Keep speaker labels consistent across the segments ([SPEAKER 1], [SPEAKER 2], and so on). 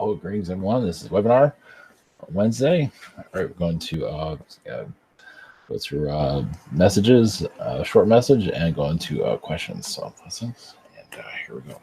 [SPEAKER 1] All greetings, everyone. This is webinar Wednesday. All right, we're going to go through messages, short message, and go into questions. So blessings, and here we go.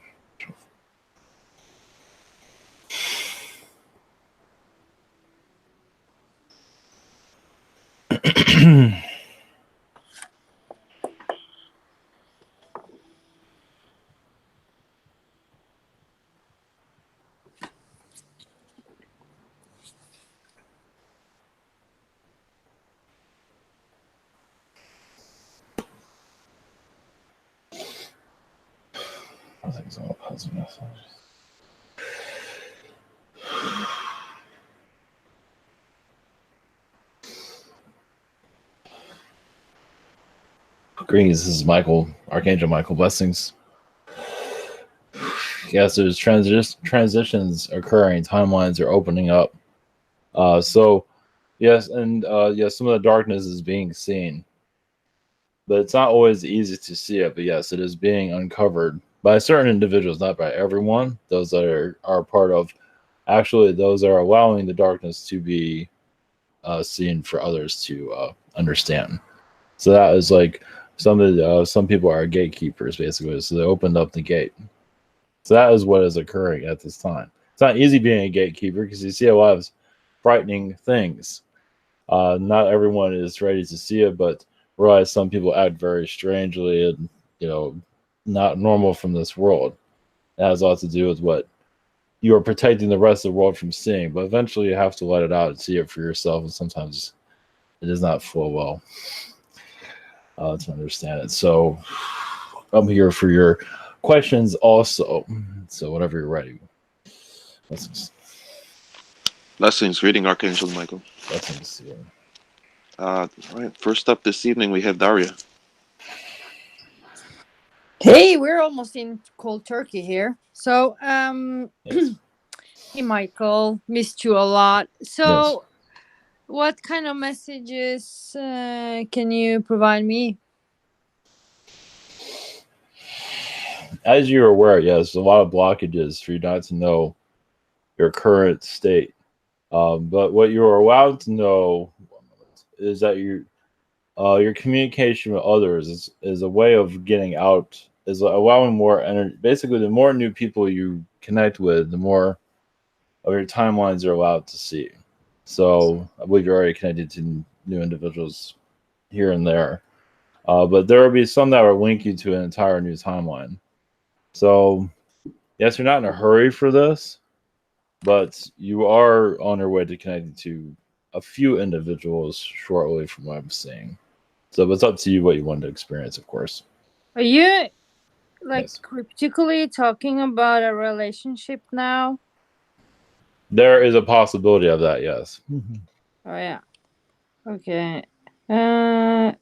[SPEAKER 1] I think it's all positive messages. Greetings, this is Michael, Archangel Michael. Blessings. Yes, there's transitions occurring. Timelines are opening up. So, yes, and yes, some of the darkness is being seen. But it's not always easy to see it. But yes, it is being uncovered by certain individuals, not by everyone. Those that are part of, actually, those are allowing the darkness to be seen for others to understand. So that is like some people are gatekeepers, basically. So they opened up the gate. So that is what is occurring at this time. It's not easy being a gatekeeper because you see a lot of frightening things. Not everyone is ready to see it, but realize some people act very strangely and, not normal from this world. It has a lot to do with what you are protecting the rest of the world from seeing, but eventually you have to let it out and see it for yourself, and sometimes it does not flow well to understand it. So I'm here for your questions also. So whenever you're ready.
[SPEAKER 2] Blessings. Reading Archangel Michael.
[SPEAKER 1] Blessings. Yeah.
[SPEAKER 2] All right. First up this evening, we have Daria.
[SPEAKER 3] Hey, we're almost in cold turkey here. So,
[SPEAKER 1] Yes.
[SPEAKER 3] hey, Michael, missed you a lot. So,
[SPEAKER 1] Yes.
[SPEAKER 3] what kind of messages can you provide me?
[SPEAKER 1] As you're aware, yes, a lot of blockages for you not to know your current state. But what you are allowed to know is that your communication with others is a way of getting out, is allowing more energy. Basically, the more new people you connect with, the more of your timelines are allowed to see. So I believe you're already connected to new individuals here and there. But there will be some that will link you to an entire new timeline. So yes, you're not in a hurry for this, but you are on your way to connecting to a few individuals shortly from what I'm seeing. So it's up to you what you want to experience, of course.
[SPEAKER 3] Are you
[SPEAKER 1] Yes.
[SPEAKER 3] cryptically talking about a relationship now?
[SPEAKER 1] There is a possibility of that, yes.
[SPEAKER 3] Oh, yeah. Okay.
[SPEAKER 1] That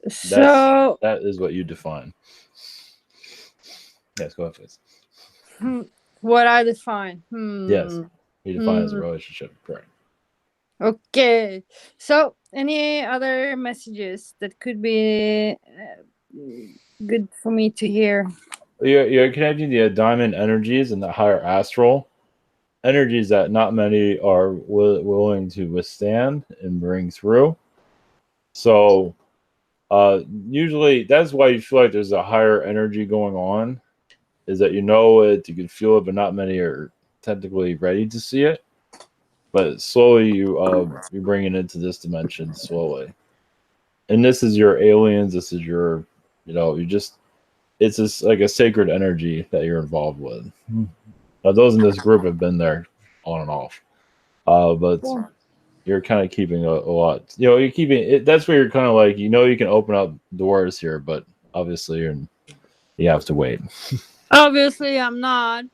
[SPEAKER 1] is what you define. Yes, go ahead, please.
[SPEAKER 3] What I define?
[SPEAKER 1] Yes, you define as a relationship, correct.
[SPEAKER 3] Okay. So, any other messages that could be good for me to hear?
[SPEAKER 1] You're connecting the diamond energies and the higher astral energies that not many are willing to withstand and bring through. So usually that's why you feel like there's a higher energy going on, is that you know it, you can feel it, but not many are technically ready to see it. But slowly you bring it into this dimension slowly. And this is your aliens, this is your, it's just like a sacred energy that you're involved with. Now, those in this group have been there on and off. But you're kind of keeping a lot. You're keeping it. That's where you're kind of like, you can open up doors here, but obviously you have to wait.
[SPEAKER 3] Obviously, I'm not.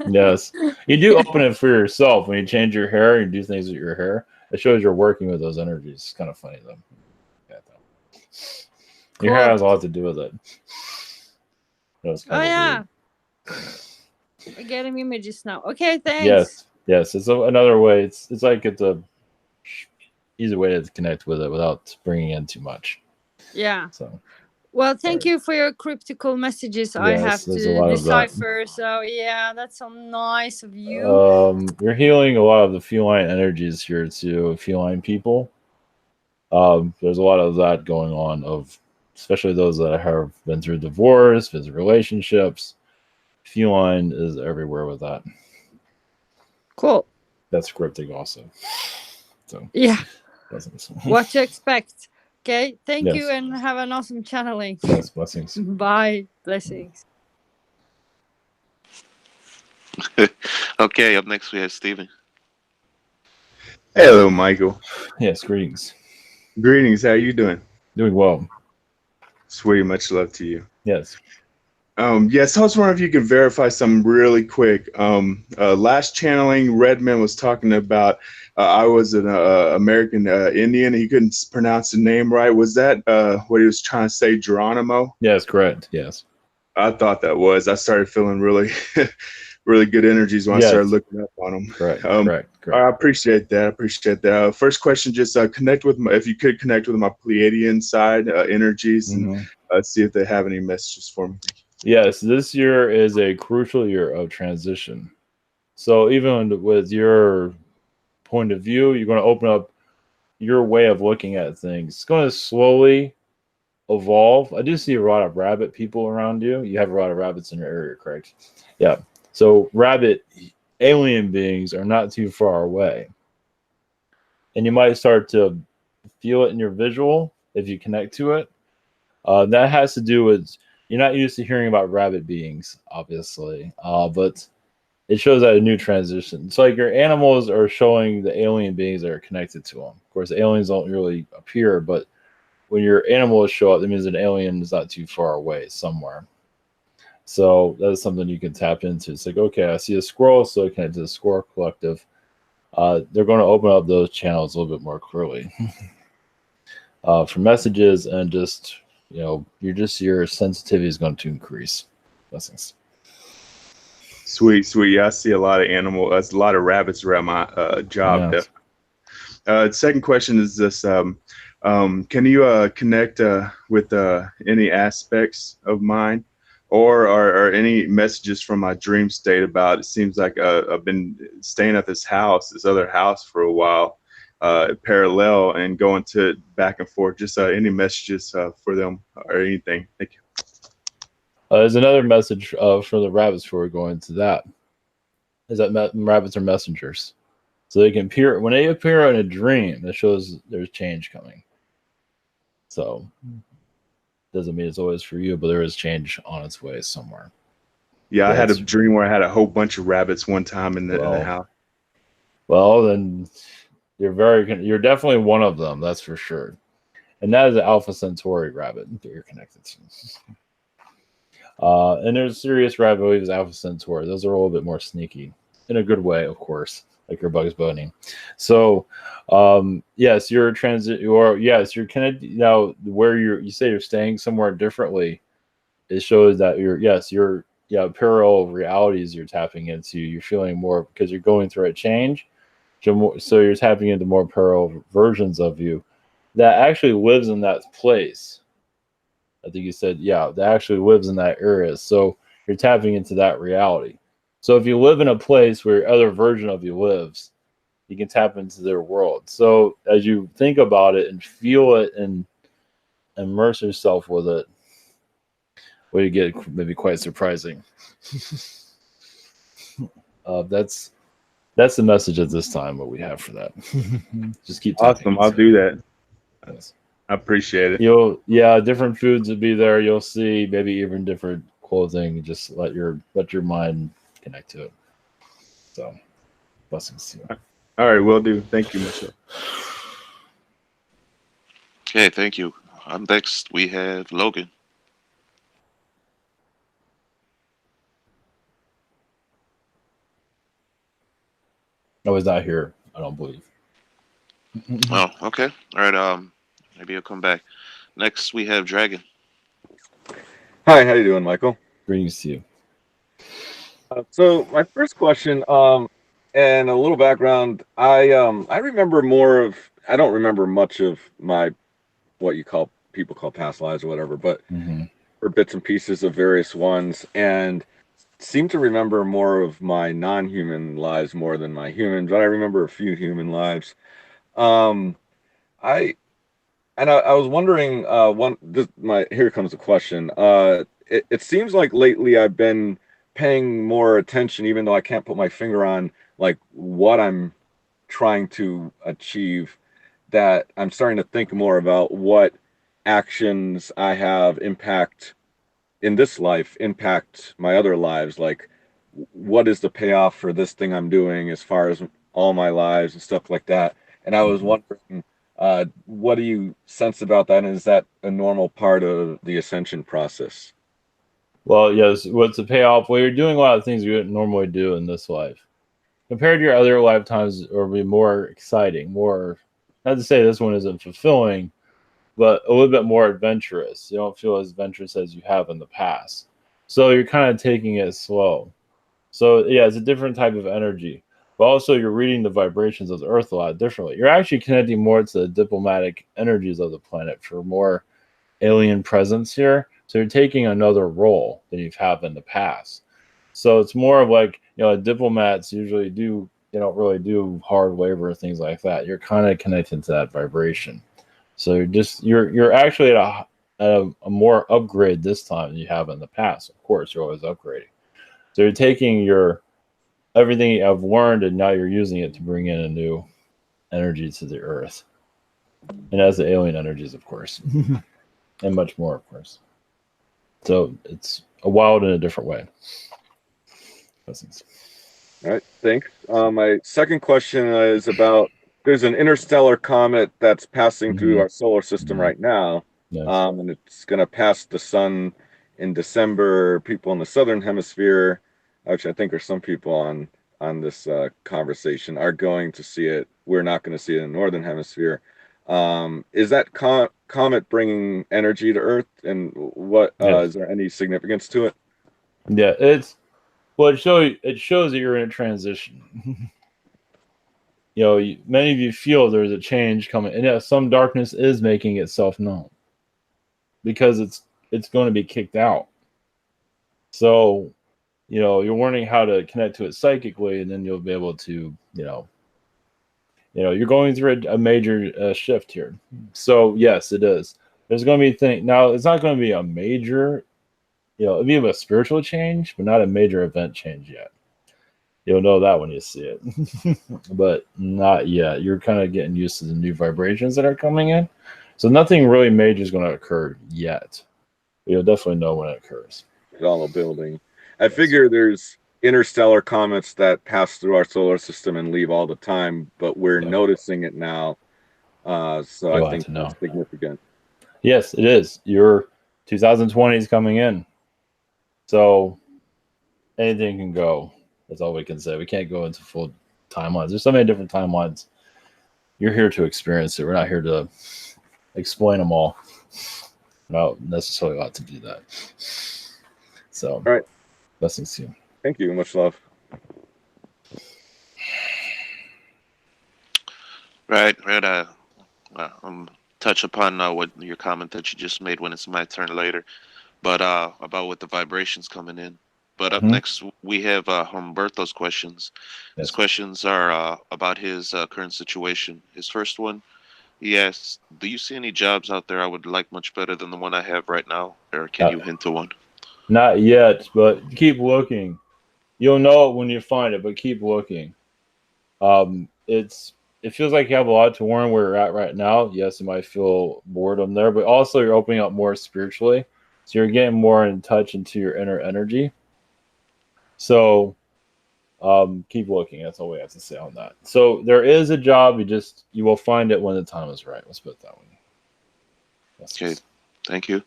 [SPEAKER 1] Yes, you do open it for yourself when you change your hair and do things with your hair. It shows you're working with those energies. It's kind of funny though. Your hair has a lot to do with it.
[SPEAKER 3] Oh yeah, we're getting images now. Okay,
[SPEAKER 1] Yes.
[SPEAKER 3] thanks.
[SPEAKER 1] It's another way. It's like it's a easy way to connect with it without bringing in too much.
[SPEAKER 3] Yeah.
[SPEAKER 1] So
[SPEAKER 3] Well, thank you for your cryptical messages. I have
[SPEAKER 1] Yes, there's a
[SPEAKER 3] to
[SPEAKER 1] lot of that.
[SPEAKER 3] decipher. So yeah, that's so nice of you.
[SPEAKER 1] You're healing a lot of the feline energies here too, feline people. There's a lot of that going on, of especially those that have been through divorce, been through relationships. Feline is everywhere with that.
[SPEAKER 3] Cool.
[SPEAKER 1] That's cryptic also. So
[SPEAKER 3] Yeah.
[SPEAKER 1] blessings.
[SPEAKER 3] What to expect. Okay. Thank you
[SPEAKER 1] Yes.
[SPEAKER 3] and have an awesome channeling.
[SPEAKER 1] Yes, blessings.
[SPEAKER 3] Bye. Blessings.
[SPEAKER 2] Okay, up next we have Steven.
[SPEAKER 4] Hello, Michael.
[SPEAKER 1] Yes, greetings.
[SPEAKER 4] Greetings. How you doing?
[SPEAKER 1] Doing well.
[SPEAKER 4] Sweet. Much love to you.
[SPEAKER 1] Yes.
[SPEAKER 4] Yes, I was wondering if you can verify something really quick. Last channeling, Redman was talking about I was an American Indian. He couldn't pronounce the name right. Was that what he was trying to say, Geronimo?
[SPEAKER 1] Yes, correct. Yes.
[SPEAKER 4] I thought that was. I started feeling really, really good energies when I
[SPEAKER 1] Yes.
[SPEAKER 4] started looking up on him.
[SPEAKER 1] Correct.
[SPEAKER 4] I appreciate that. I appreciate that. First question, just connect with if you could connect with my Pleiadian side energies and see if they have any messages for me.
[SPEAKER 1] Yes, this year is a crucial year of transition. So even with your point of view, you're going to open up your way of looking at things. It's going to slowly evolve. I do see a lot of rabbit people around you. You have a lot of rabbits in your area, correct? Yeah. So rabbit alien beings are not too far away. And you might start to feel it in your visual if you connect to it. That has to do with you're not used to hearing about rabbit beings, obviously, but it shows that a new transition. It's like your animals are showing the alien beings that are connected to them. Of course, aliens don't really appear, but when your animals show up, that means an alien is not too far away somewhere. So that's something you can tap into. It's like, okay, I see a squirrel, so I connect to the squirrel collective. They're going to open up those channels a little bit more clearly for messages, and just your sensitivity is going to increase. Blessings.
[SPEAKER 4] Sweet. Yeah, I see a lot of a lot of rabbits around my job.
[SPEAKER 1] Yeah.
[SPEAKER 4] Second question is this: can you connect with any aspects of mine, or are any messages from my dream state about? It seems like I've been staying at this other house for a while, parallel, and going to back and forth. Just any messages for them or anything. Thank you.
[SPEAKER 1] There's another message for the rabbits before we go into that. Is that rabbits are messengers, so they can appear when they appear in a dream. That shows there's change coming. So doesn't mean it's always for you, but there is change on its way somewhere.
[SPEAKER 4] Yeah, I had a dream where I had a whole bunch of rabbits one time in the house.
[SPEAKER 1] Well, then you're definitely one of them. That's for sure. And that is an Alpha Centauri rabbit that you're connected to. And there's Sirius rabbit waves, Alpha Centauri. Those are a little bit more sneaky, in a good way, of course, like your Bugs Bunny. So, yes, you're you're connected. Now, where you say you're staying somewhere differently, it shows that you're parallel realities you're tapping into. You're feeling more because you're going through a change. So you're tapping into more parallel versions of you that actually lives in that place. I think you said, that actually lives in that area. So you're tapping into that reality. So if you live in a place where other version of you lives, you can tap into their world. So as you think about it and feel it and immerse yourself with it, well, you get maybe quite surprising. That's the message at this time. What we have for that. Just keep
[SPEAKER 4] awesome. I'll do that. Yes. I appreciate it.
[SPEAKER 1] Different foods will be there. You'll see maybe even different clothing. Just let your mind connect to it. So, blessings to you.
[SPEAKER 4] All right, will do. Thank you, Michelle.
[SPEAKER 2] Okay, thank you. Next we have Logan.
[SPEAKER 1] I was not here. I don't believe.
[SPEAKER 2] Oh, okay. All right. Maybe he'll come back. Next we have Dragon.
[SPEAKER 5] Hi, how you doing, Michael?
[SPEAKER 1] Greetings to you.
[SPEAKER 5] So my first question, and a little background. I remember more of. I don't remember much of my what you call people call past lives or whatever, but
[SPEAKER 1] Mm-hmm.
[SPEAKER 5] for bits and pieces of various ones, and seem to remember more of my non-human lives more than my human, but I remember a few human lives. Um, I I was wondering, here comes the question. It seems like lately I've been paying more attention, even though I can't put my finger on like what I'm trying to achieve, that I'm starting to think more about what actions I have impact in this life impact my other lives. Like, what is the payoff for this thing I'm doing as far as all my lives and stuff like that? And I was
[SPEAKER 1] Mm-hmm.
[SPEAKER 5] wondering, what do you sense about that? And is that a normal part of the ascension process?
[SPEAKER 1] Well, yes. What's the payoff? Well, you're doing a lot of things you wouldn't normally do in this life. Compared to your other lifetimes, it'll be more exciting, more, not to say this one isn't fulfilling, but a little bit more adventurous. You don't feel as adventurous as you have in the past. So you're kind of taking it slow. So yeah, it's a different type of energy. But also you're reading the vibrations of the earth a lot differently. You're actually connecting more to the diplomatic energies of the planet for more alien presence here. So you're taking another role than you've had in the past. So it's more of like, diplomats usually do, they don't really do hard labor or things like that. You're kind of connected to that vibration. So you're actually at a more upgrade this time than you have in the past. Of course, you're always upgrading. So you're taking your everything I've learned and now you're using it to bring in a new energy to the earth. And as the alien energies, of course. And much more, of course. So it's a wild in a different way. Blessings.
[SPEAKER 5] All right, thanks. My second question is about, there's an interstellar comet that's passing through our solar system right now,
[SPEAKER 1] Yes.
[SPEAKER 5] and it's going to pass the sun in December. People in the southern hemisphere, which I think are some people on this conversation, are going to see it. We're not going to see it in the northern hemisphere. Is that comet bringing energy to Earth, and what
[SPEAKER 1] Yes.
[SPEAKER 5] is there any significance to it?
[SPEAKER 1] Yeah, it shows that you're in a transition. Many of you feel there's a change coming, and yeah, some darkness is making itself known because it's going to be kicked out. So, you're learning how to connect to it psychically, and then you'll be able to, you're going through a major shift here. So yes, it is. There's going to be now. It's not going to be a major, it'll be a spiritual change, but not a major event change yet. You'll know that when you see it, but not yet. You're kind of getting used to the new vibrations that are coming in. So nothing really major is going to occur yet. You'll definitely know when it occurs.
[SPEAKER 5] It's all a building. I figure there's interstellar comets that pass through our solar system and leave all the time, but we're noticing it now. So
[SPEAKER 1] You'll
[SPEAKER 5] I
[SPEAKER 1] have
[SPEAKER 5] think
[SPEAKER 1] to know.
[SPEAKER 5] that's significant.
[SPEAKER 1] Yes, it is. Your 2020 is coming in. So anything can go. That's all we can say. We can't go into full timelines. There's so many different timelines. You're here to experience it. We're not here to explain them all. Not necessarily allowed to do that. So,
[SPEAKER 5] All right.
[SPEAKER 1] Blessings to you.
[SPEAKER 5] Thank you. Much love.
[SPEAKER 2] Right. Touch upon what your comment that you just made when it's my turn later, but about with the vibrations coming in. But up next, we have Humberto's questions. His questions are about his current situation. His first one, he asks, do you see any jobs out there I would like much better than the one I have right now? Or can you hint to one?
[SPEAKER 1] Not yet, but keep looking. You'll know it when you find it, but keep looking. It feels like you have a lot to learn where you're at right now. Yes, you might feel boredom there, but also you're opening up more spiritually. So you're getting more in touch into your inner energy. So keep looking. That's all we have to say on that. So there is a job. You will find it when the time is right. Let's put it that way.
[SPEAKER 2] Okay, thank you.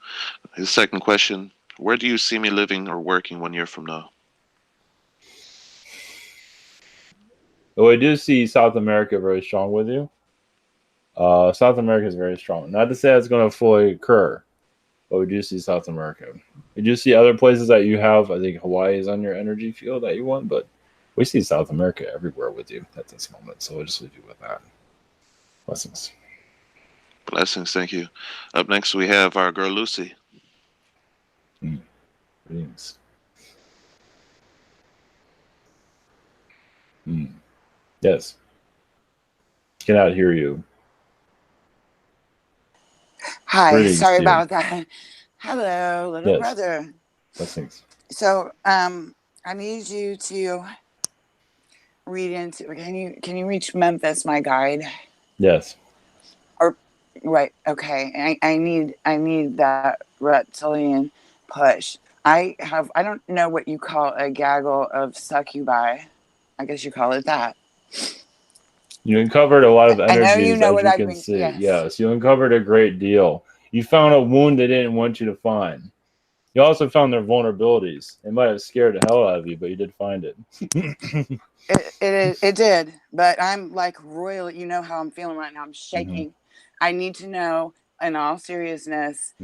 [SPEAKER 2] His second question, where do you see me living or working 1 year from now?
[SPEAKER 1] Well, I do see South America very strong with you. South America is very strong. Not to say it's going to fully occur, but we do see South America. We do see other places that you have. I think Hawaii is on your energy field that you want, but we see South America everywhere with you at this moment. So we'll just leave you with that. Blessings.
[SPEAKER 2] Blessings. Thank you. Up next, we have our girl Lucy.
[SPEAKER 1] Greetings. Yes. Cannot hear you.
[SPEAKER 6] Hi,
[SPEAKER 1] Greetings
[SPEAKER 6] sorry
[SPEAKER 1] to you.
[SPEAKER 6] about that. Hello, little
[SPEAKER 1] Yes.
[SPEAKER 6] brother.
[SPEAKER 1] Blessings.
[SPEAKER 6] So, I need you to read into. Can you reach Memphis, my guide?
[SPEAKER 1] Yes.
[SPEAKER 6] Or right? Okay. I need that reptilian push. I don't know what you call a gaggle of succubi. I guess you call it that.
[SPEAKER 1] You uncovered a lot of
[SPEAKER 6] I know you
[SPEAKER 1] energies,
[SPEAKER 6] know
[SPEAKER 1] as
[SPEAKER 6] what
[SPEAKER 1] you
[SPEAKER 6] I've
[SPEAKER 1] can
[SPEAKER 6] been.
[SPEAKER 1] see.
[SPEAKER 6] Yes.
[SPEAKER 1] Yes, you uncovered a great deal. You found a wound they didn't want you to find. You also found their vulnerabilities. It might have scared the hell out of you, but you did find it.
[SPEAKER 6] It did, but I'm like royal. You know how I'm feeling right now. I'm shaking. I need to know, in all seriousness,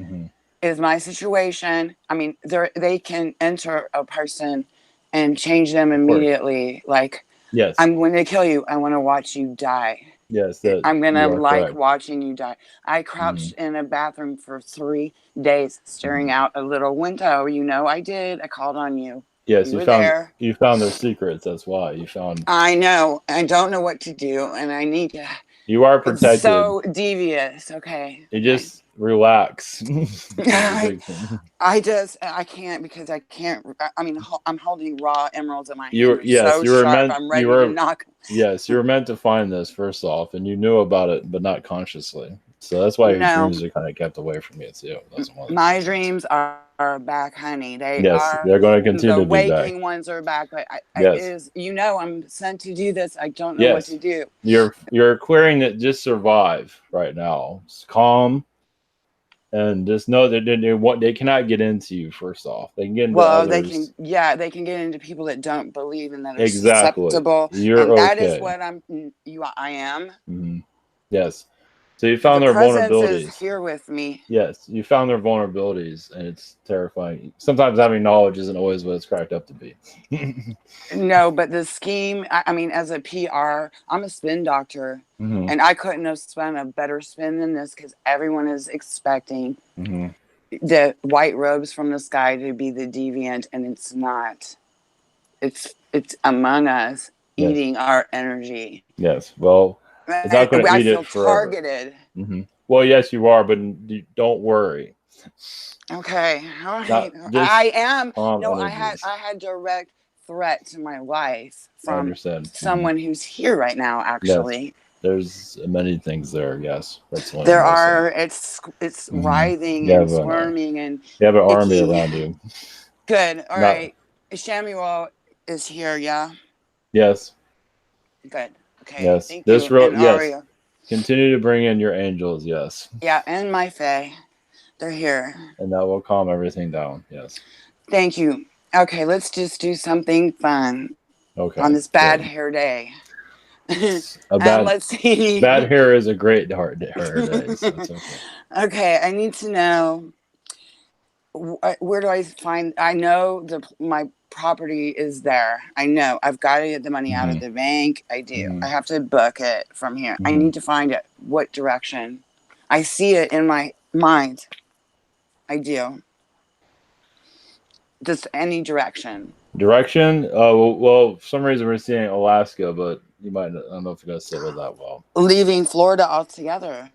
[SPEAKER 6] is my situation. I mean, they can enter a person and change them immediately. Like,
[SPEAKER 1] Yes.
[SPEAKER 6] I'm going to kill you. I want to watch you die.
[SPEAKER 1] Yes.
[SPEAKER 6] I'm going to like
[SPEAKER 1] correct.
[SPEAKER 6] watching you die. I crouched in a bathroom for 3 days, staring out a little window. You know, I did. I called on you.
[SPEAKER 1] Yes,
[SPEAKER 6] you were there.
[SPEAKER 1] You found their secrets. That's why you found.
[SPEAKER 6] I know. I don't know what to do, and I need to.
[SPEAKER 1] You are protected.
[SPEAKER 6] It's so devious. Okay.
[SPEAKER 1] You just relax.
[SPEAKER 6] I can't because I can't. I mean, I'm holding raw emeralds in my hand.
[SPEAKER 1] You were
[SPEAKER 6] sharp.
[SPEAKER 1] meant.
[SPEAKER 6] I'm ready to knock.
[SPEAKER 1] Yes, you were meant to find this first off, and you knew about it, but not consciously. So that's why your dreams are kind of kept away from you too. That's one of the
[SPEAKER 6] my
[SPEAKER 1] reasons.
[SPEAKER 6] Dreams are back, honey. They
[SPEAKER 1] Yes,
[SPEAKER 6] are.
[SPEAKER 1] they're going to continue to be back.
[SPEAKER 6] The waking ones are back, but I'm sent to do this. I don't know what to do.
[SPEAKER 1] You're clearing it. Just survive right now. It's calm. And just know that they cannot get into you. First off, they can get into others.
[SPEAKER 6] They can. Yeah, they can get into people that don't believe and that are
[SPEAKER 1] exactly.
[SPEAKER 6] susceptible.
[SPEAKER 1] You're
[SPEAKER 6] that
[SPEAKER 1] okay.
[SPEAKER 6] is what I am.
[SPEAKER 1] Yes. So you found their vulnerabilities.
[SPEAKER 6] Is here with me.
[SPEAKER 1] Yes, you found their vulnerabilities, and it's terrifying. Sometimes having knowledge isn't always what it's cracked up to be.
[SPEAKER 6] No, but the scheme. I mean, as a PR, I'm a spin doctor. And I couldn't have spun a better spin than this because everyone is expecting the white robes from the sky to be the deviant, and it's not. It's among us eating our energy.
[SPEAKER 1] Yes. Well, it's not going to eat it forever.
[SPEAKER 6] Targeted.
[SPEAKER 1] Well, yes, you are, but don't worry.
[SPEAKER 6] Okay. All right. I am. No,
[SPEAKER 1] energies.
[SPEAKER 6] I had direct threat to my life from
[SPEAKER 1] someone
[SPEAKER 6] who's here right now. Actually.
[SPEAKER 1] Yes. There's many things there. Yes, that's one.
[SPEAKER 6] There are. It's writhing and squirming, and
[SPEAKER 1] you have an army around you.
[SPEAKER 6] Good. All right. Samuel is here. Yeah.
[SPEAKER 1] Yes.
[SPEAKER 6] Good. Okay.
[SPEAKER 1] Yes.
[SPEAKER 6] Thank you. And Aria.
[SPEAKER 1] Continue to bring in your angels. Yes.
[SPEAKER 6] Yeah, and my fae. They're here.
[SPEAKER 1] And that will calm everything down. Yes.
[SPEAKER 6] Thank you. Okay, let's just do something fun.
[SPEAKER 1] Okay.
[SPEAKER 6] On this bad hair day.
[SPEAKER 1] Let's see. Bad hair is a great hair day. So it's okay.
[SPEAKER 6] Okay, I need to know where do I find? I know my property is there. I know I've got to get the money out of the bank. I do. I have to book it from here. I need to find it. What direction? I see it in my mind. I do. Just any direction.
[SPEAKER 1] Direction? Well, for some reason we're seeing Alaska, but you might. I don't know if you're gonna sit with that well.
[SPEAKER 6] Leaving Florida altogether.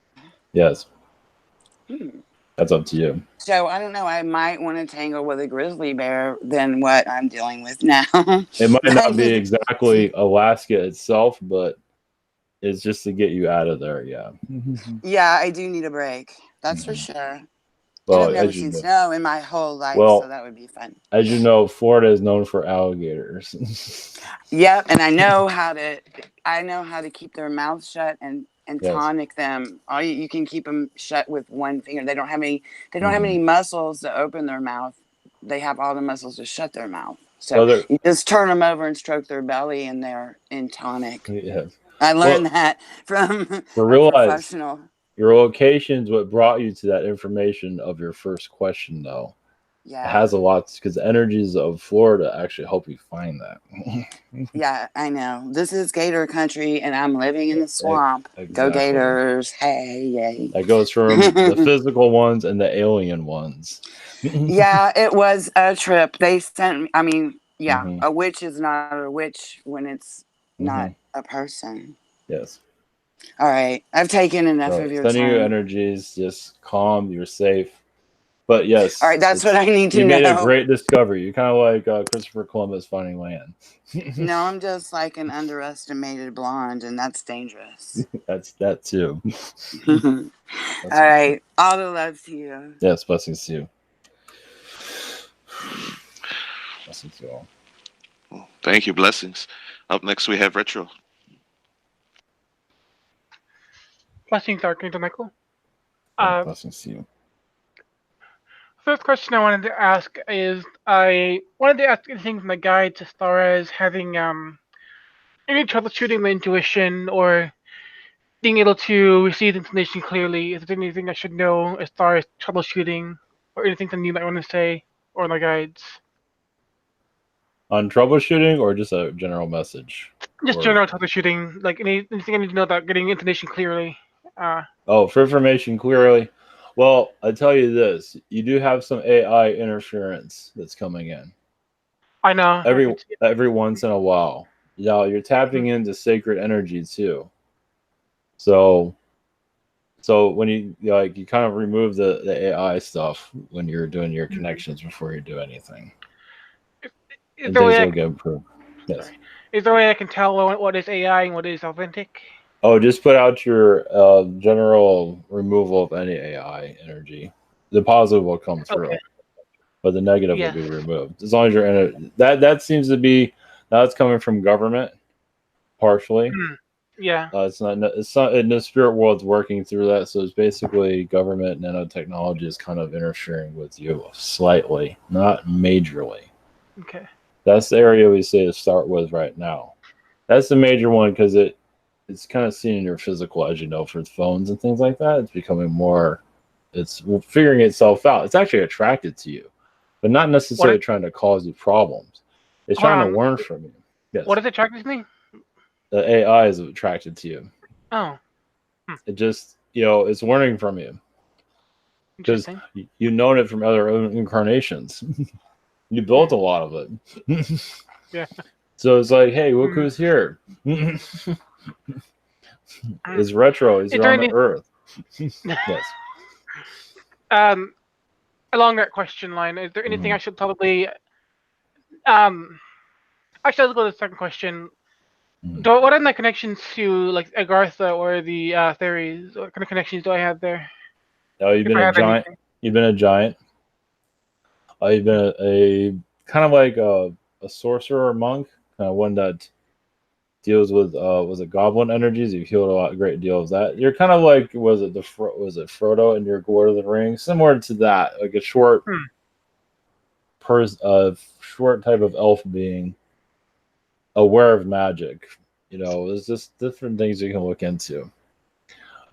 [SPEAKER 1] Yes. That's up to you.
[SPEAKER 6] So I don't know. I might want to tangle with a grizzly bear than what I'm dealing with now.
[SPEAKER 1] It might not be exactly Alaska itself, but it's just to get you out of there. Yeah.
[SPEAKER 6] Yeah, I do need a break. That's for sure.
[SPEAKER 1] Well,
[SPEAKER 6] I've never seen snow in my whole life, so that would be fun.
[SPEAKER 1] As you know, Florida is known for alligators.
[SPEAKER 6] Yep, and I know how to keep their mouths shut and tonic them. You can keep them shut with one finger. They don't have any. They don't have any muscles to open their mouth. They have all the muscles to shut their mouth. So you just turn them over and stroke their belly, and they're in tonic.
[SPEAKER 1] Yes.
[SPEAKER 6] I learned that from a professional.
[SPEAKER 1] Your location's what brought you to that information of your first question, though.
[SPEAKER 6] Yeah.
[SPEAKER 1] It has a lot because the energies of Florida actually help you find that.
[SPEAKER 6] Yeah, I know. This is Gator country, and I'm living in the swamp.
[SPEAKER 1] Exactly.
[SPEAKER 6] Go Gators! Hey, yay!
[SPEAKER 1] That goes from the physical ones and the alien ones.
[SPEAKER 6] Yeah, it was a trip. They sent me. I mean, yeah,
[SPEAKER 1] Mhm.
[SPEAKER 6] a witch is not a witch when it's not a person.
[SPEAKER 1] Yes.
[SPEAKER 6] All right, I've taken enough
[SPEAKER 1] So
[SPEAKER 6] of your
[SPEAKER 1] sending you
[SPEAKER 6] time.
[SPEAKER 1] energies, just calm, you're safe. But yes,
[SPEAKER 6] All right, that's what I need to
[SPEAKER 1] you made a
[SPEAKER 6] know.
[SPEAKER 1] great discovery. You're kind of like Christopher Columbus finding land.
[SPEAKER 6] No, I'm just like an underestimated blonde, and that's dangerous.
[SPEAKER 1] That's that too.
[SPEAKER 6] All right, all the love to you.
[SPEAKER 1] Yes, blessings to you. Blessings to all.
[SPEAKER 2] Well, thank you. Blessings. Up next, we have Retro.
[SPEAKER 7] Blessings, Archangel Michael.
[SPEAKER 1] Blessings to you.
[SPEAKER 7] First question I wanted to ask is I wanted to ask anything from the guides as far as having any troubleshooting my intuition or being able to receive information clearly. Is there anything I should know as far as troubleshooting or anything that you might want to say or the guides?
[SPEAKER 1] On troubleshooting or just a general message?
[SPEAKER 7] Just
[SPEAKER 1] Or-
[SPEAKER 7] general troubleshooting, like anything I need to know about getting information clearly.
[SPEAKER 1] for information clearly. Well, I tell you this: you do have some AI interference that's coming in.
[SPEAKER 7] I know.
[SPEAKER 1] Every once in a while. You're tapping into sacred energy too. So when you you kind of remove the AI stuff when you're doing your connections before you do anything. And things will get improved. Yes.
[SPEAKER 7] Sorry. Is there a way I can tell what is AI and what is authentic?
[SPEAKER 1] Oh, just put out your general removal of any AI energy. The positive will come through, but the negative will be removed. As long as you're in it, that seems to be now it's coming from government, partially.
[SPEAKER 7] Yeah.
[SPEAKER 1] It's not in the spirit world's working through that. So it's basically government nanotechnology is kind of interfering with you slightly, not majorly.
[SPEAKER 7] Okay.
[SPEAKER 1] That's the area we say to start with right now. That's the major one because it's kind of seen in your physical, as you know, for phones and things like that. It's becoming more, it's figuring itself out. It's actually attracted to you, but not necessarily trying to cause you problems. It's trying to learn from you. Yes.
[SPEAKER 7] What is attracted to me?
[SPEAKER 1] The AI is attracted to you.
[SPEAKER 7] Oh.
[SPEAKER 1] It just, it's learning from you. Because you've known it from other incarnations. You built a lot of it.
[SPEAKER 7] Yeah.
[SPEAKER 1] So it's like, hey, look who's here. Is Retro. He's on the Earth. Yes.
[SPEAKER 7] Along that question line, is there anything I should probably actually let's go to the second question. What are my connections to like Agartha or the theories? What kind of connections do I have there?
[SPEAKER 1] Oh, you've been a giant. You've been a giant. You've been a kind of like a sorcerer or monk, kind of one that deals with was it goblin energies. You've healed a great deal of that. You're kind of like was it Frodo in your Lord of the Rings, similar to that, like a short short type of elf being aware of magic. There's just different things you can look into.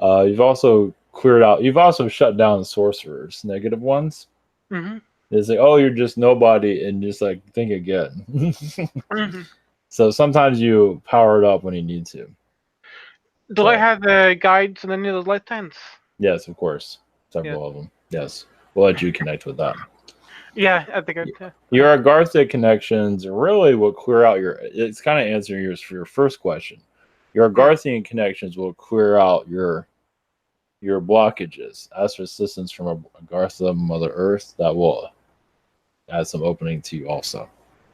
[SPEAKER 1] You've also cleared out. You've also shut down sorcerers, negative ones. It's like, oh, you're just nobody, and just like think again. So sometimes you power it up when you need to.
[SPEAKER 7] Do I have the guides and any of those lifetimes?
[SPEAKER 1] Yes, of course. Several of them. Yes. We'll let you connect with that.
[SPEAKER 7] Yeah, I think
[SPEAKER 1] your Agartha connections really will clear out it's kind of answering your first question. Your Agarthian connections will clear out your blockages. Ask for assistance from Agartha, Mother Earth. That will add some opening to you also.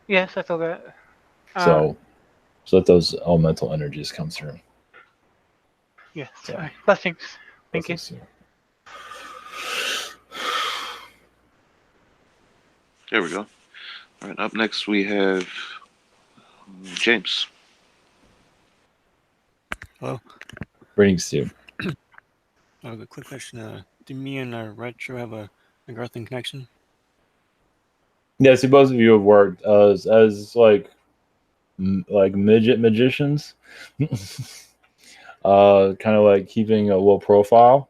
[SPEAKER 7] Yes, I saw that.
[SPEAKER 1] So let those elemental energies come through.
[SPEAKER 7] Yes. So. Right. Blessings. Thank you.
[SPEAKER 2] There we go. All right. Up next, we have James.
[SPEAKER 8] Hello.
[SPEAKER 1] Greetings to you.
[SPEAKER 8] A quick question. Do me and Retro have a Garthan connection?
[SPEAKER 1] Yeah, see, both of you have worked as like midget magicians. Kind of like keeping a low profile,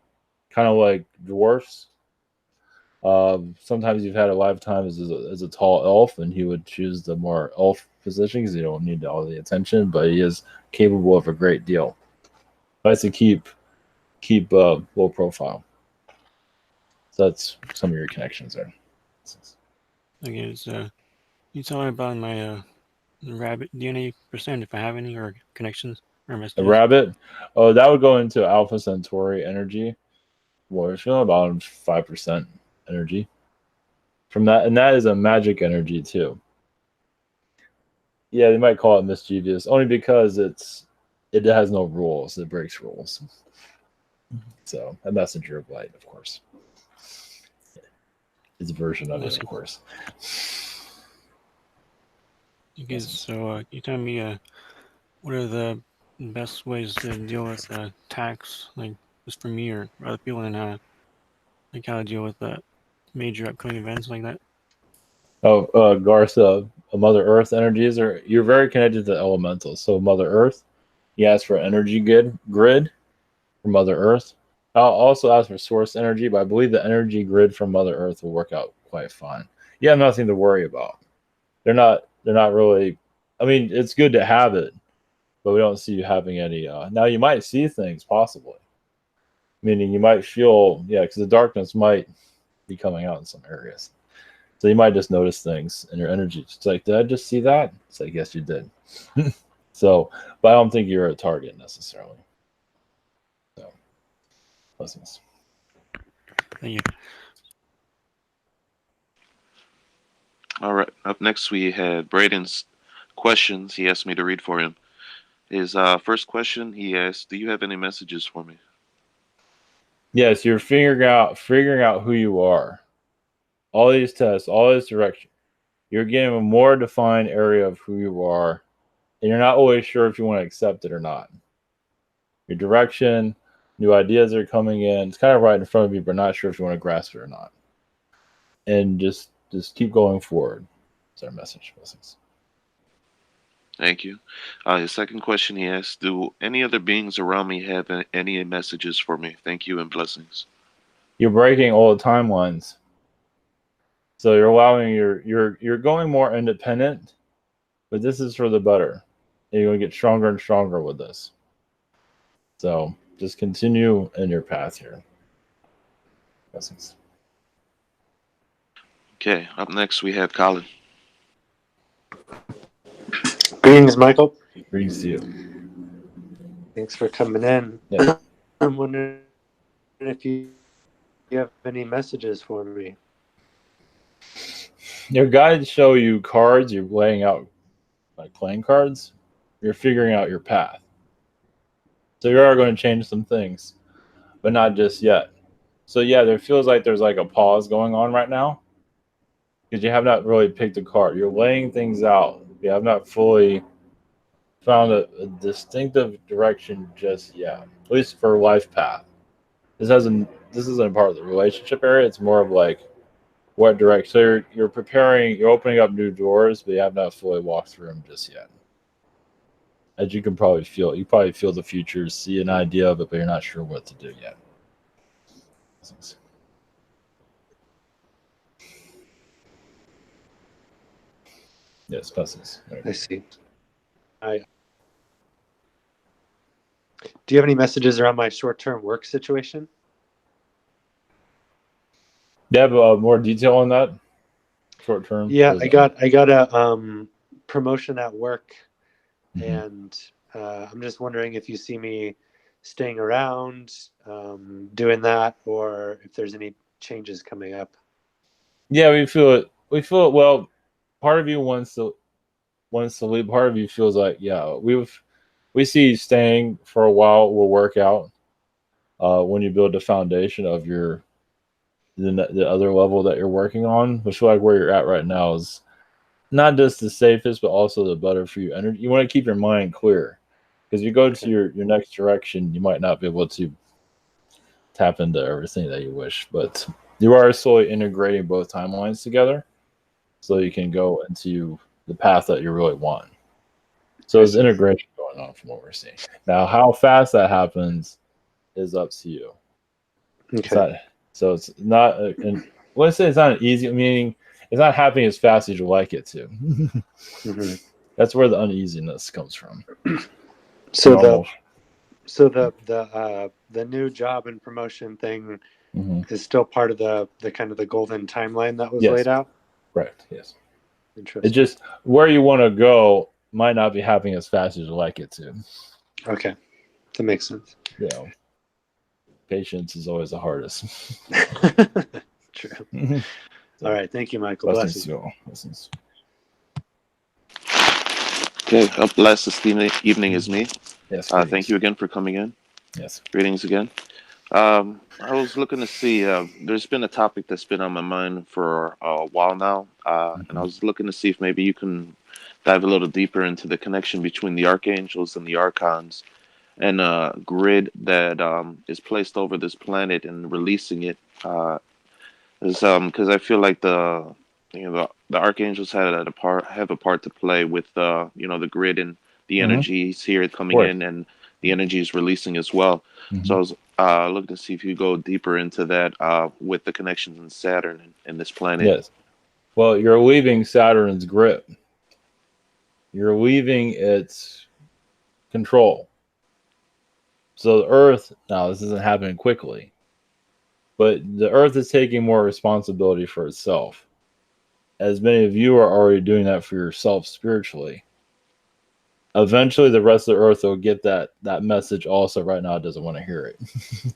[SPEAKER 1] kind of like dwarfs. Sometimes you've had a lifetime as a tall elf, and he would choose the more elf position because you don't need all the attention, but he is capable of a great deal. Nice to keep low profile. So that's some of your connections there.
[SPEAKER 8] Okay, so you tell me about my rabbit DNA percent if I have any, or connections or messages.
[SPEAKER 1] A rabbit? Oh, that would go into Alpha Centauri energy. Well, you're feeling about 5% energy from that, and that is a magic energy too. Yeah, they might call it mischievous, only because it has no rules. It breaks rules. So, a messenger of light, of course. It's a version of it, of course.
[SPEAKER 8] Okay, so you tell me what are the best ways to deal with attacks, like just for me or other people, and like how to deal with major upcoming events like that?
[SPEAKER 1] Oh, Garth, Mother Earth energies you're very connected to elementals. So Mother Earth, you ask for energy grid from Mother Earth. I'll also ask for source energy, but I believe the energy grid from Mother Earth will work out quite fine. You have nothing to worry about. They're not really. I mean, it's good to have it, but we don't see you having any. Now you might see things possibly, meaning you might feel because the darkness might be coming out in some areas. So you might just notice things in your energy. It's like, did I just see that? It's like, yes, you did. So, but I don't think you're a target necessarily. So, blessings.
[SPEAKER 8] Thank you.
[SPEAKER 2] All right. Up next, we had Braden's questions. He asked me to read for him. His first question, he asked, "Do you have any messages for me?"
[SPEAKER 1] Yes, you're figuring out who you are. All these tests, all this direction, you're getting a more defined area of who you are, and you're not always sure if you want to accept it or not. Your direction, new ideas are coming in. It's kind of right in front of you, but not sure if you want to grasp it or not. And just keep going forward. That's our message. Blessings.
[SPEAKER 2] Thank you. His second question, he asked, "Do any other beings around me have any messages for me? Thank you and blessings."
[SPEAKER 1] You're breaking old timelines. So you're allowing you're going more independent, but this is for the better. And you're going to get stronger and stronger with this. So just continue in your path here. Blessings.
[SPEAKER 2] Okay. Up next, we have Colin.
[SPEAKER 9] Greetings, Michael.
[SPEAKER 1] Greetings to you.
[SPEAKER 9] Thanks for coming in.
[SPEAKER 1] Yeah.
[SPEAKER 9] I'm wondering if you have any messages for me.
[SPEAKER 1] Your guides show you cards. You're laying out like playing cards. You're figuring out your path. So you are going to change some things, but not just yet. So yeah, there feels like there's like a pause going on right now because you have not really picked a card. You're laying things out. You have not fully found a distinctive direction just yet, at least for life path. This isn't part of the relationship area. It's more of like what direction. So you're preparing, you're opening up new doors, but you have not fully walked through them just yet. As you can probably feel, you probably feel the future, see an idea of it, but you're not sure what to do yet. Yes, blessings.
[SPEAKER 9] I see. Do you have any messages around my short-term work situation?
[SPEAKER 1] Do you have more detail on that? Short term?
[SPEAKER 9] Yeah, I got a promotion at work, and I'm just wondering if you see me staying around, doing that, or if there's any changes coming up.
[SPEAKER 1] Yeah, we feel it. We feel it. Well, part of you wants to leave. Part of you feels like, yeah, we see you staying for a while. Will work out when you build the foundation of the other level that you're working on. Which feel like where you're at right now is not just the safest, but also the better for you. And you want to keep your mind clear because you go to your next direction, you might not be able to tap into everything that you wish, but you are slowly integrating both timelines together so you can go into the path that you really want. So there's integration going on from what we're seeing. Now, how fast that happens is up to you.
[SPEAKER 9] Okay.
[SPEAKER 1] So it's not when I say it's not easy, meaning it's not happening as fast as you like it to.
[SPEAKER 9] Mm-hmm.
[SPEAKER 1] That's where the uneasiness comes from.
[SPEAKER 9] So
[SPEAKER 1] Normal.
[SPEAKER 9] the new job and promotion thing is still part of the kind of the golden timeline that was laid out.
[SPEAKER 1] Right. Yes.
[SPEAKER 9] Interesting.
[SPEAKER 1] It just where you want to go might not be happening as fast as you like it to.
[SPEAKER 9] Okay, that makes sense.
[SPEAKER 1] Yeah. Patience is always the hardest.
[SPEAKER 9] True. All right. Thank you, Michael. Blessings.
[SPEAKER 1] Blessings.
[SPEAKER 2] Okay, up last this evening is me.
[SPEAKER 1] Yes.
[SPEAKER 2] Thank you again for coming in.
[SPEAKER 1] Yes.
[SPEAKER 2] Greetings again. I was looking to see, there's been a topic that's been on my mind for a while now, and I was looking to see if maybe you can dive a little deeper into the connection between the archangels and the archons and a grid that is placed over this planet and releasing it. Because I feel like the archangels have a part to play with the grid and the energies here coming in and the energies releasing as well. So I was looking to see if you go deeper into that with the connections in Saturn and this planet.
[SPEAKER 1] Yes. Well, you're leaving Saturn's grip. You're leaving its control. So the Earth, now this isn't happening quickly, but the Earth is taking more responsibility for itself. As many of you are already doing that for yourself spiritually. Eventually, the rest of the Earth will get that message also. Right now, it doesn't want to hear it.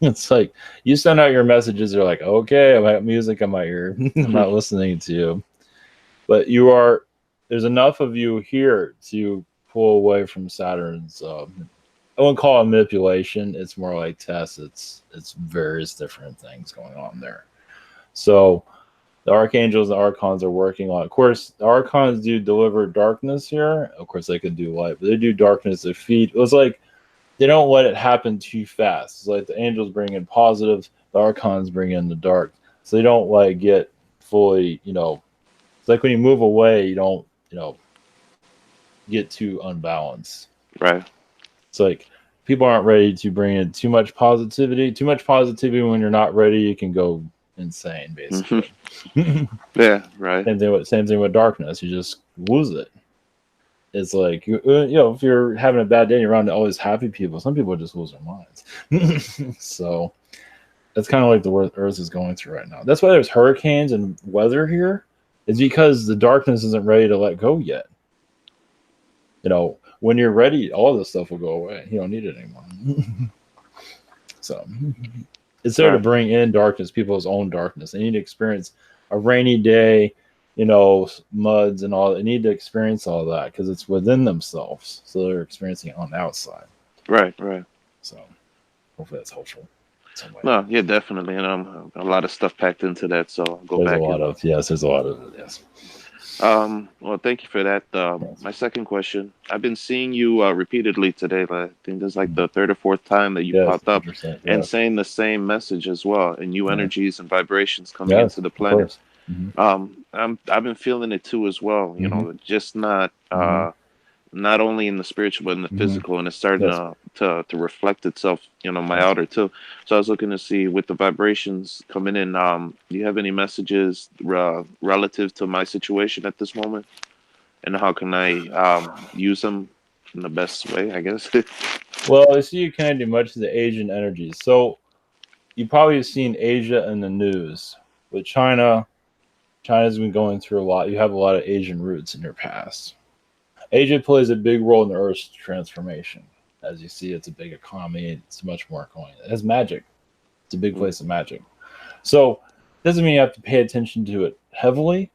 [SPEAKER 1] It's like you send out your messages, they're like, okay, I got music in my ear. I'm not listening to you. But there's enough of you here to pull away from Saturn's, I wouldn't call it manipulation. It's more like tests. It's various different things going on there. So the archangels and archons are working on it. Of course, the archons do deliver darkness here. Of course, they can do light, but they do darkness to feed. It's like they don't let it happen too fast. It's like the angels bring in positive, the archons bring in the dark. So they don't like get fully, it's like when you move away, you don't, get too unbalanced.
[SPEAKER 2] Right.
[SPEAKER 1] It's like people aren't ready to bring in too much positivity. Too much positivity when you're not ready, you can go insane, basically.
[SPEAKER 2] Yeah, right.
[SPEAKER 1] Same thing with darkness. You just lose it. It's like if you're having a bad day, and you're around all these happy people. Some people just lose their minds. So that's kind of like the Earth is going through right now. That's why there's hurricanes and weather here. It's because the darkness isn't ready to let go yet. When you're ready, all this stuff will go away. You don't need it anymore. So it's there to bring in darkness, people's own darkness. They need to experience a rainy day, muds and all. They need to experience all that because it's within themselves. So they're experiencing it on the outside.
[SPEAKER 2] Right.
[SPEAKER 1] So hopefully that's helpful.
[SPEAKER 2] No, yeah, definitely. And a lot of stuff packed into that. So I'll go back.
[SPEAKER 1] There's a lot of it, yes.
[SPEAKER 2] Well, thank you for that. My second question, I've been seeing you repeatedly today. I think there's like the third or fourth time that you popped up and saying the same message as well, and new energies and vibrations coming into the planet. I've been feeling it too as well. Just not only in the spiritual but in the physical, and it's starting to reflect itself, my outer too. So I was looking to see with the vibrations coming in, do you have any messages relative to my situation at this moment, and how can I use them in the best way, I guess?
[SPEAKER 1] Well, I see you kind of do much of the Asian energies. So you probably have seen Asia in the news with China. China's been going through a lot. You have a lot of Asian roots in your past. Asia plays a big role in the Earth's transformation. As you see, it's a big economy. It's much more going. It has magic. It's a big place of magic. So doesn't mean you have to pay attention to it heavily,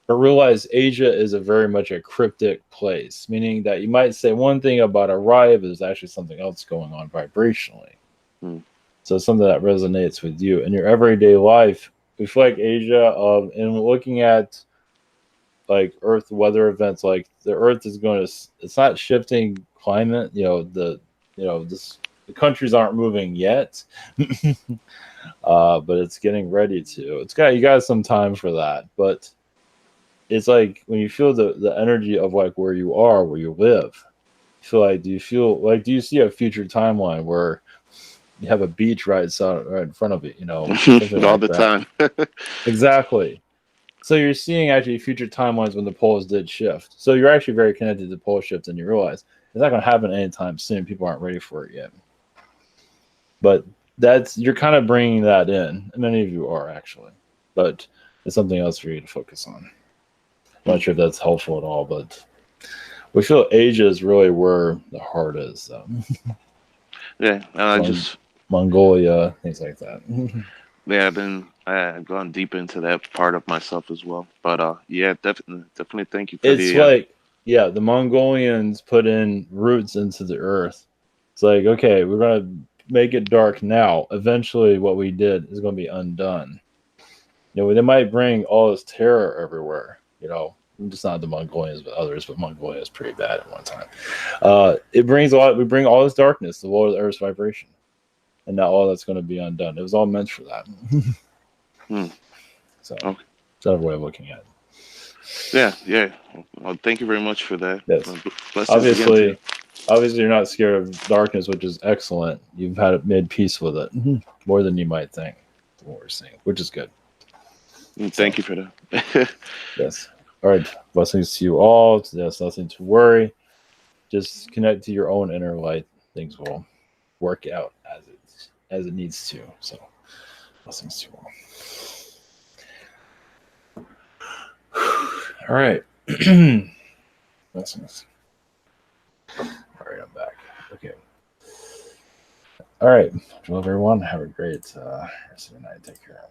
[SPEAKER 1] but realize Asia is a very much a cryptic place, meaning that you might say one thing about a riot, but there's actually something else going on vibrationally. So something that resonates with you in your everyday life. We feel like Asia and looking at like Earth weather events, like the Earth is it's not shifting climate. The countries aren't moving yet, but it's getting ready to. You got some time for that, but it's like when you feel the energy of like where you are, where you live. Do you see a future timeline where you have a beach right in front of it, you know, something
[SPEAKER 2] All
[SPEAKER 1] like
[SPEAKER 2] the
[SPEAKER 1] that.
[SPEAKER 2] time.
[SPEAKER 1] Exactly. So you're seeing actually future timelines when the poles did shift. So you're actually very connected to pole shifts, and you realize it's not going to happen anytime soon. People aren't ready for it yet. But you're kind of bringing that in. And many of you are actually, but it's something else for you to focus on. I'm not sure if that's helpful at all, but we feel age is really where the heart is.
[SPEAKER 2] Yeah, I just
[SPEAKER 1] Mongolia, things like that.
[SPEAKER 2] yeah, I've gone deep into that part of myself as well. But yeah, definitely thank you for
[SPEAKER 1] It's
[SPEAKER 2] the
[SPEAKER 1] like, yeah, the Mongolians put in roots into the earth. It's like, okay, we're gonna make it dark now. Eventually, what we did is going to be undone. You know, they might bring all this terror everywhere. You know, just not the Mongolians, but others. But Mongolia is pretty bad at one time. We bring all this darkness, the lower the Earth's vibration, and now all that's going to be undone. It was all meant for that. So,
[SPEAKER 2] okay.
[SPEAKER 1] It's another way of looking at it.
[SPEAKER 2] Yeah. Well, thank you very much for that.
[SPEAKER 1] Yes. Obviously, you're not scared of darkness, which is excellent. You've made peace with it more than you might think. What we're seeing, which is good.
[SPEAKER 2] Thank you for that.
[SPEAKER 1] Yes. All right. Blessings to you all. There's nothing to worry. Just connect to your own inner light. Things will work out as it needs to. So, blessings to you all. All right. Blessings. All right, I'm back. Okay. All right. Well, everyone, have a great rest of the night. Take care.